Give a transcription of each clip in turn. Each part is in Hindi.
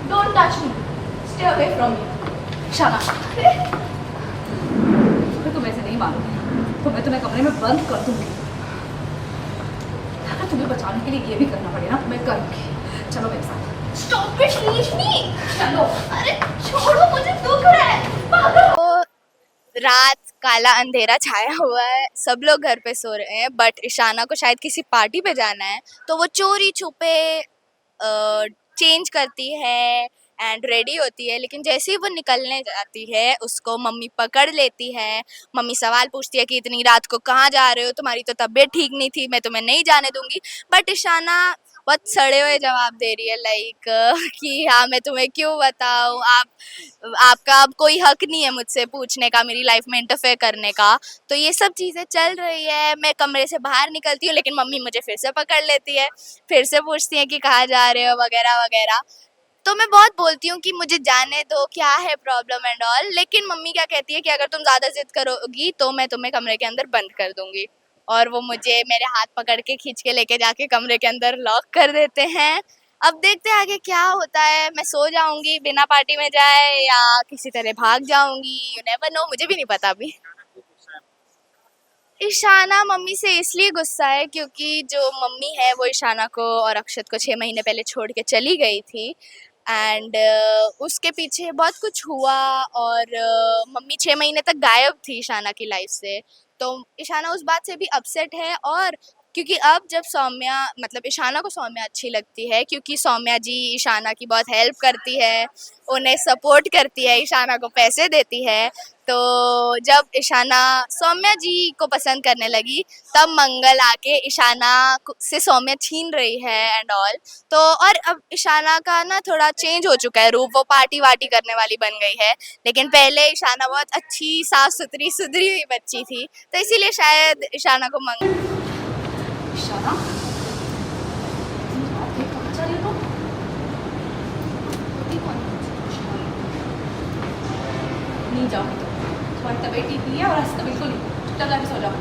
Don't touch me. Stay away from me. शाना, मैं तुम्हें ऐसे नहीं मारूंगी तो मैं तुम्हें कमरे में बंद कर दूंगी। अगर तुम्हें बचाने के लिए ये भी करना पड़े ना तो मैं करूंगी। चलो मेरे साथ। Stop it, leave me. चलो। अरे छोड़ो मुझे, दुख रहा है। भागो। रात काला अंधेरा छाया हुआ है, सब लोग घर पे सो रहे हैं, बट ईशाना को शायद किसी पार्टी पे जाना है, तो वो चोरी छुपे चेंज करती है एंड रेडी होती है। लेकिन जैसे ही वो निकलने जाती है उसको मम्मी पकड़ लेती है। मम्मी सवाल पूछती है कि इतनी रात को कहाँ जा रहे हो, तुम्हारी तो तबीयत ठीक नहीं थी, मैं तुम्हें नहीं जाने दूंगी। बट ईशाना बहुत सड़े हुए जवाब दे रही है, लाइक कि हाँ मैं तुम्हें क्यों बताऊँ, आपका अब कोई हक नहीं है मुझसे पूछने का, मेरी लाइफ में इंटरफेयर करने का। तो ये सब चीज़ें चल रही है, मैं कमरे से बाहर निकलती हूँ लेकिन मम्मी मुझे फिर से पकड़ लेती है, फिर से पूछती है कि कहाँ जा रहे हो वगैरह वगैरह। तो मैं बहुत बोलती हूँ कि मुझे जाने दो, क्या है प्रॉब्लम एंड ऑल, लेकिन मम्मी क्या कहती है कि अगर तुम ज़्यादा जिद करोगी तो मैं तुम्हें कमरे के अंदर बंद कर दूंगी। और वो मुझे मेरे हाथ पकड़ के खींच के लेके जाके कमरे के अंदर लॉक कर देते हैं। अब देखते हैं आगे क्या होता है, मैं सो जाऊंगी बिना पार्टी में जाए या किसी तरह भाग जाऊंगी, यू नेवर नो, मुझे भी नहीं पता अभी। ईशाना मम्मी से इसलिए गुस्सा है क्योंकि जो मम्मी है वो ईशाना को और अक्षत को 6 महीने पहले छोड़ के चली गई थी एंड उसके पीछे बहुत कुछ हुआ और मम्मी 6 महीने तक गायब थी ईशाना की लाइफ से। तो ईशाना उस बात से भी अपसेट है और क्योंकि अब जब सौम्या मतलब ईशाना को सौम्या अच्छी लगती है क्योंकि सौम्या जी ईशाना की बहुत हेल्प करती है, उन्हें सपोर्ट करती है, ईशाना को पैसे देती है। तो जब ईशाना सौम्या जी को पसंद करने लगी तब मंगल आके ईशाना से सौम्या छीन रही है एंड ऑल। तो और अब ईशाना का ना थोड़ा चेंज हो चुका है रूप, वो पार्टी वार्टी करने वाली बन गई है, लेकिन पहले ईशाना बहुत अच्छी साफ सुथरी सुधरी हुई बच्ची थी, तो इसीलिए शायद ईशाना को शाना, तुम कहाँ जा रही हो? नहीं जाओ, तुम्हारी तबीयत ठीक नहीं है और रास्ता बिल्कुल नहीं, चुपचाप जाके सो जाओ।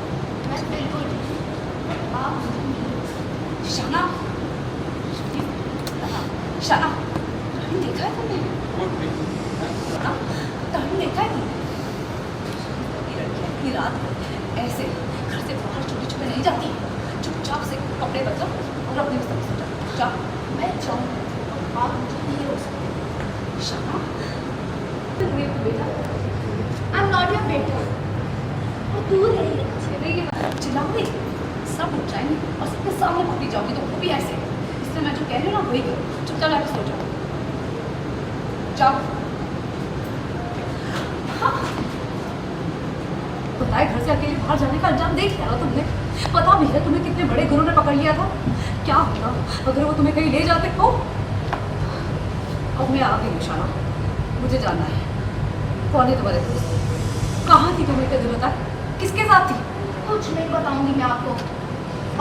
मैं बिल्कुल शाना, शाना, टाइम देखा है तुमने? टाइम देखा है तुमने? इतनी रात ऐसे घर से बाहर छुपे छुपे नहीं जाती, चुपचाप से कपड़े बदलो और अपने बिस्तर पे सो जाओ। चुपचाप मैं जाऊँगी, आप मुझे नहीं रोक सकते। शाना, बेटा, I'm not your बेटा, और दूर है ये चिल्लाओगे सब उठ जाएंगे और सबके सामने भागी जाओगी, तो वो भी ऐसे। इसलिए मैं जो कह रही हूँ ना वही करो, चुपचाप जाके सो जाओ। जाओ। हाँ, पता है घर से अकेले बाहर जाने का अंजाम देख लिया ना तुमने? पता भी है तुम्हें कितने बड़े गुरु ने पकड़ लिया था? क्या होगा अगर वो तुम्हें कहीं ले जाते हो? अब मैं आ गई हूँ शाना, मुझे जानना है कौन है तुम्हारे दोस्त, कहाँ थी तुम इतने दिनों तक, किसके साथ थी? कुछ नहीं बताऊंगी मैं आपको,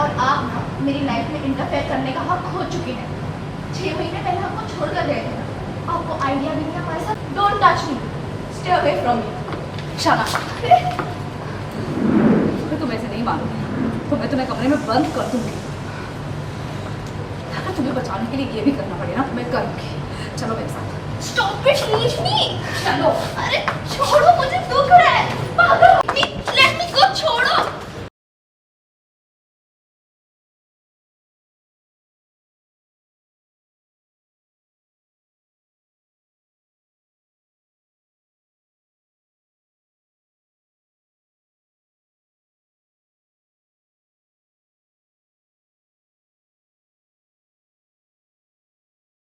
और आप ना मेरी लाइफ में इंटरफेयर करने का हक खो चुके हैं। 6 महीने पहले हमको छोड़कर गए थे, आपको आइडिया भी नहीं हमारे साथ। Don't touch me, stay away from me. शाना, मैं तुम्हें ऐसे नहीं मारूंगी तो मैं तुम्हें कमरे में बंद कर दूंगी। अगर तुम्हें बचाने के लिए ये भी करना पड़े ना तो मैं करूंगी। चलो मेरे साथ। Stop it, leave me. चलो। अरे छोड़ो मुझे, दुख रहा है। भागो।